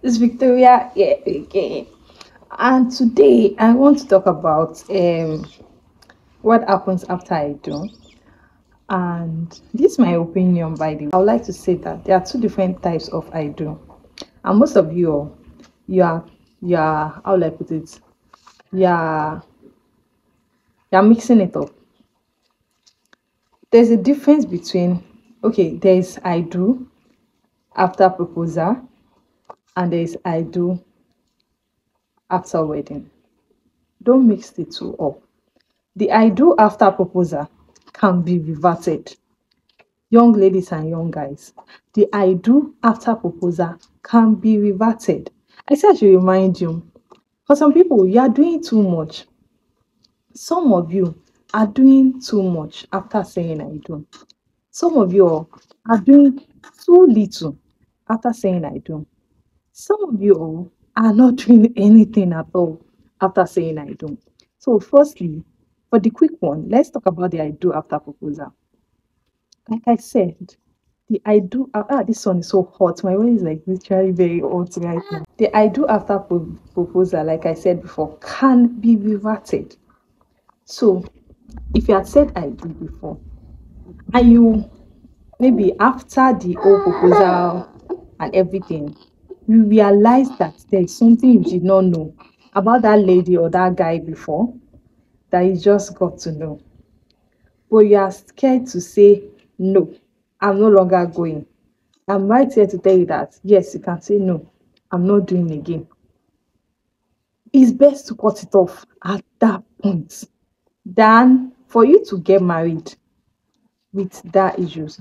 It's Victoria here again. And today I want to talk about what happens after I do. And this is my opinion, by the way. I would like to say that there are two different types of I do. And most of you are, how will I put it? You are, you are mixing it up. There's a difference between, okay, there's I do after proposal, and there's I do after wedding. Don't mix the two up. The I do after proposal can be reverted. Young ladies and young guys, the I do after proposal can be reverted. I said I should remind you, for some people, you are doing too much. Some of you are doing too much after saying I do. Some of you are doing too little after saying I do. Some of you are not doing anything at all after saying I do. So, firstly, for the quick one, let's talk about the I do after proposal. Like I said, the I do this one is so hot. My way is like literally very hot right now. The I do after proposal, like I said before, can be reverted. So, if you had said I do before, and you maybe after the whole proposal and everything, you realize that there is something you did not know about that lady or that guy before that you just got to know. But you are scared to say, no, I'm no longer going. I'm right here to tell you that, yes, you can say, no, I'm not doing again. It's best to cut it off at that point than for you to get married with that issues.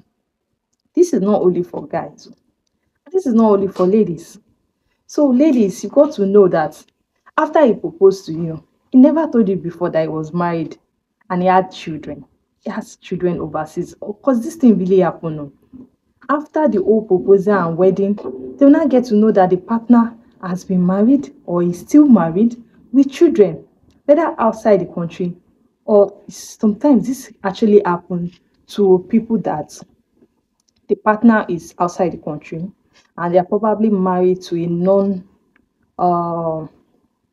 This is not only for guys, this is not only for ladies. So, ladies, you got to know that after he proposed to you, he never told you before that he was married and he had children. He has children overseas. Because this thing really happened. Oh. After the whole proposal and wedding, they will not get to know that the partner has been married or is still married with children, whether outside the country or sometimes this actually happens to people that the partner is outside the country and they are probably married to a uh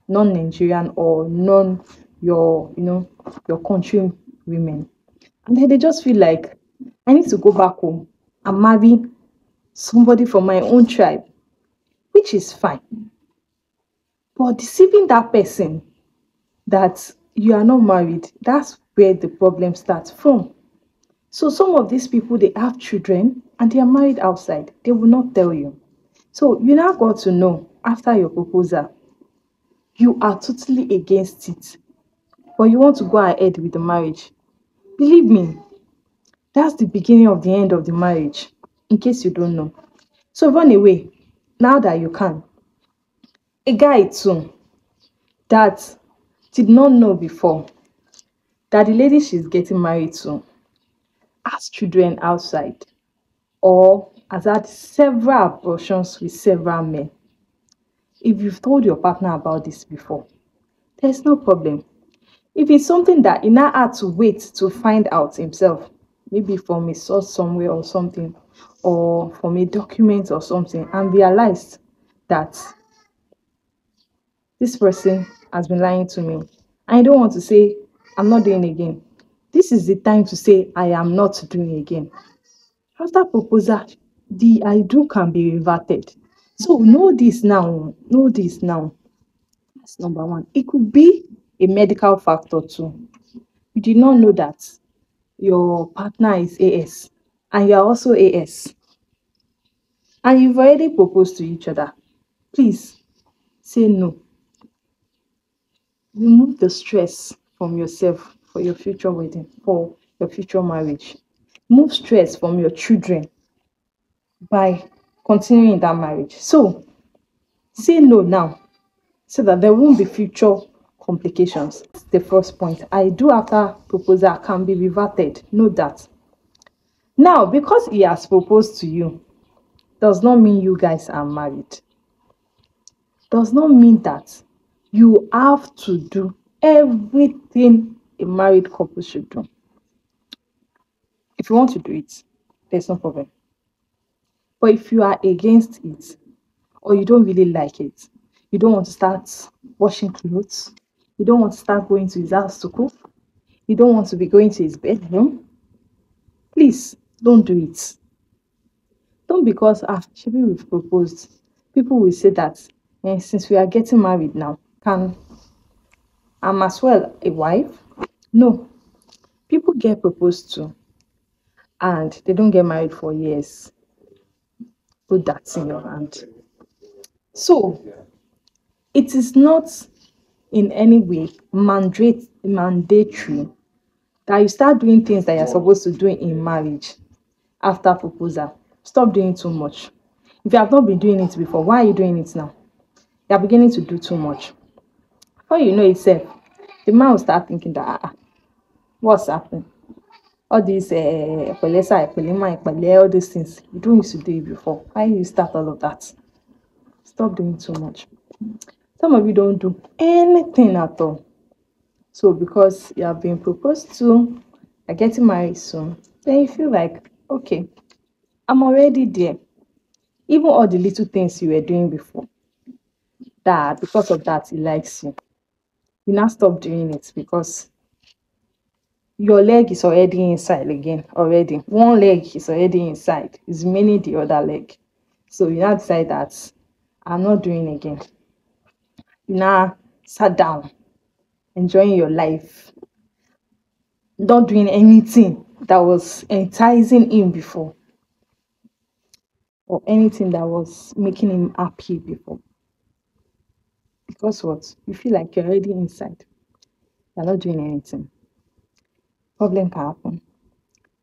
non-Nigerian or non your your country women. And then they just feel like I need to go back home and marry somebody from my own tribe, which is fine. But deceiving that person that you are not married, that's where the problem starts from. So some of these people they have children and they are married outside. They will not tell you. So you now got to know after your proposal, you are totally against it, but you want to go ahead with the marriage. Believe me, that's the beginning of the end of the marriage, in case you don't know. So run away now that you can. A guy too that did not know before that the lady she's getting married to has children outside or has had several abortions with several men. If you've told your partner about this before, there's no problem. If it's something that he now had to wait to find out himself, maybe from a source somewhere or something, or from a document or something, and realized that this person has been lying to me, I don't want to say I'm not doing again. This is the time to say I am not doing again. After proposal, the I do can be reverted. So know this now. Know this now. That's number one. It could be a medical factor too. You did not know that your partner is AS and you are also AS and you've already proposed to each other. Please say no. Remove the stress from yourself for your future wedding, for your future marriage. Remove stress from your children by continuing that marriage. So say no now so that there won't be future complications. That's the first point. I do after proposal can be reverted. Know that. Now, because he has proposed to you, does not mean you guys are married. Does not mean that you have to do everything a married couple should do. If you want to do it, there's no problem. But if you are against it, or you don't really like it. You don't want to start washing clothes. You don't want to start going to his house to cook. You don't want to be going to his bedroom. Please don't do it. Don't, because maybe we've proposed. People will say that since we are getting married now, can I'm as well a wife? No. People get proposed to and they don't get married for years. Put that in your hand. So it is not in any way mandatory that you start doing things that you're supposed to do in marriage after proposal. Stop doing too much. If you have not been doing it before, why are you doing it now? You are beginning to do too much. Before you know itself, the man will start thinking that what's happening? All these epelesa, epelema, epele, all these things. You don't used to do it before. Why you start all of that? Stop doing too much. Some of you don't do anything at all. So because you have been proposed to, you're getting married soon, then you feel like, okay, I'm already there. Even all the little things you were doing before, that because of that he likes you. You now stop doing it because your leg is already inside again already. One leg is already inside. It's meaning the other leg. So you now decide that I'm not doing again. You now sat down, enjoying your life, not doing anything that was enticing him before or anything that was making him happy before. Because what? You feel like you're already inside. You're not doing anything. Problem can happen.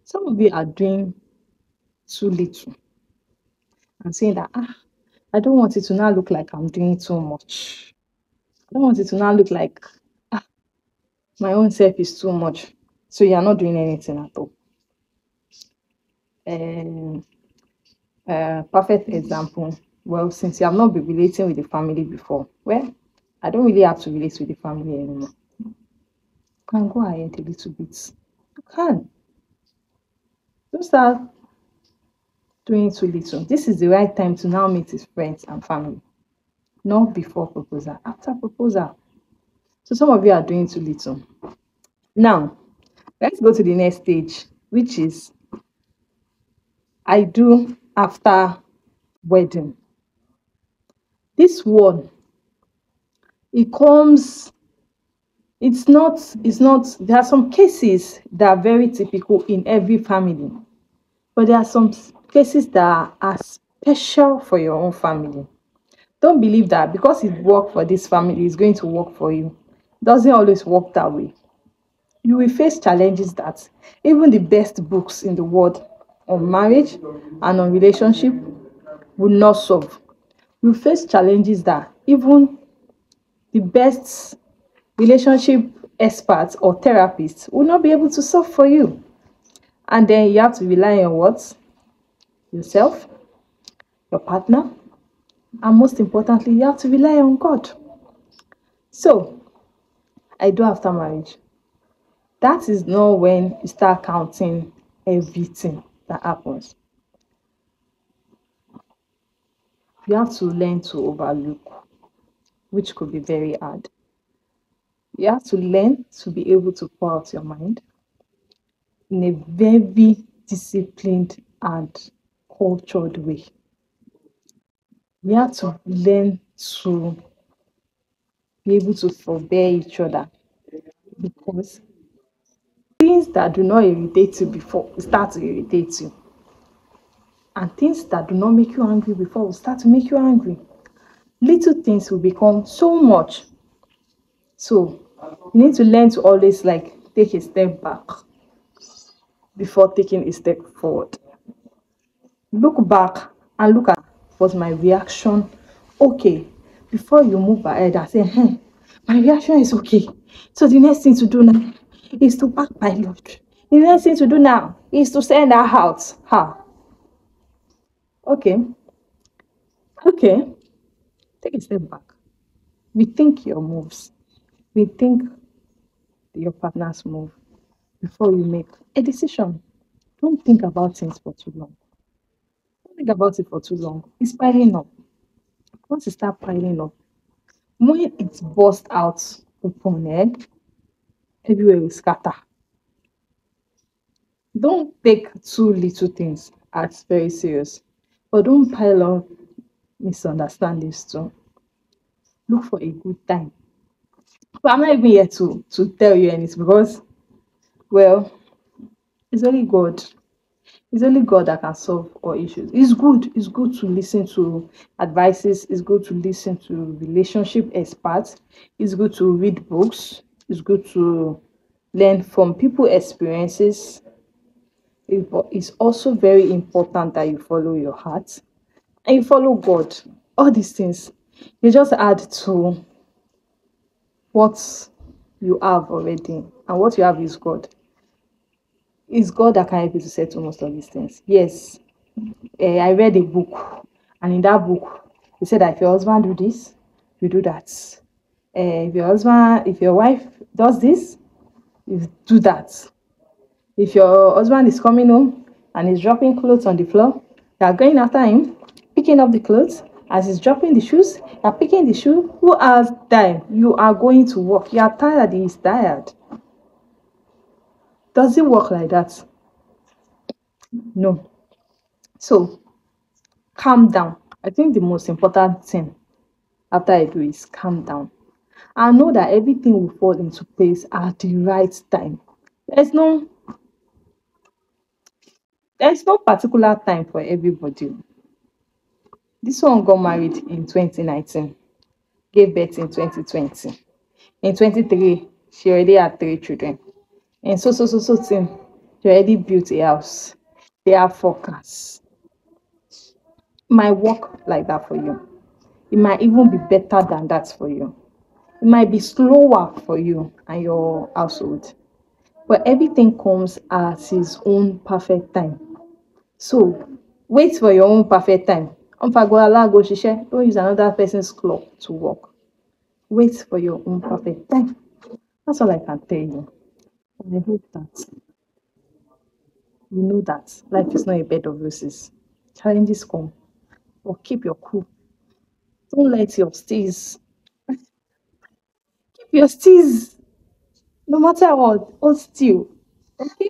Some of you are doing too little and saying that I don't want it to now look like I'm doing too much. I don't want it to now look like my own self is too much. So you're not doing anything at all. Um, Perfect example. Well, since you have not been relating with the family before, well, I don't really have to relate with the family anymore. You can go ahead a little bit. You can. Don't start doing too little. This is the right time to now meet his friends and family. Not before proposal, after proposal. So some of you are doing too little. Now, let's go to the next stage, which is I do after wedding. This one, it comes, there are some cases that are very typical in every family, but there are some cases that are special for your own family. Don't believe that because it worked for this family, it's going to work for you. It doesn't always work that way. You will face challenges that even the best books in the world on marriage and on relationship will not solve. You face challenges that even the best relationship experts or therapists will not be able to solve for you. And then you have to rely on what? Yourself, your partner, and most importantly, you have to rely on God. So, I do after marriage. That is not when you start counting everything that happens. You have to learn to overlook, which could be very hard. You have to learn to be able to pour out your mind in a very disciplined and cultured way. You have to learn to be able to forbear each other because things that do not irritate you before will start to irritate you, and things that do not make you angry before will start to make you angry. Little things will become so much. So you need to learn to always like take a step back before taking a step forward. Look back and look at was my reaction okay before you move ahead and say, my reaction is okay. So the next thing to do now is to pack my load. The next thing to do now is to send her out. Okay, okay. Take a step back. Rethink your moves. Rethink your partner's move before you make a decision. Don't think about things for too long. Don't think about it for too long. It's piling up. Once it start piling up, when it burst out open, everywhere will scatter. Don't take too little things as very serious, but don't pile up misunderstandings too. Look for a good time. But I'm not even here to tell you anything because, well, it's only God. It's only God that can solve all issues. It's good. It's good to listen to advices. It's good to listen to relationship experts. It's good to read books. It's good to learn from people experiences. But it's also very important that you follow your heart and you follow God. All these things, they just add to what you have already, and what you have is God. It's God that can help you to settle most of these things. Yes, I read a book, and in that book, he said that if your husband do this, you do that. If your wife does this, you do that. If your husband is coming home and is dropping clothes on the floor, you are going after him, picking up the clothes. As he's dropping the shoes, you are picking the shoe. Who has time? You are going to work. You are tired. He is tired. Does it work like that? No. So calm down. I think the most important thing after I do is calm down. I know that everything will fall into place at the right time. There's no there's no particular time for everybody. This one got married in 2019, gave birth in 2020. In 23, she already had 3 children. And so thing, she already built a house. They have 4 cars. It might work like that for you. It might even be better than that for you. It might be slower for you and your household. But everything comes at its own perfect time. So wait for your own perfect time. Go shisha. Don't use another person's clock to work. Wait for your own perfect time. That's all I can tell you. And I hope that you know that life is not a bed of roses. Challenges come, but keep your cool. Don't let your steez, keep your steez, no matter what, hold still. Okay?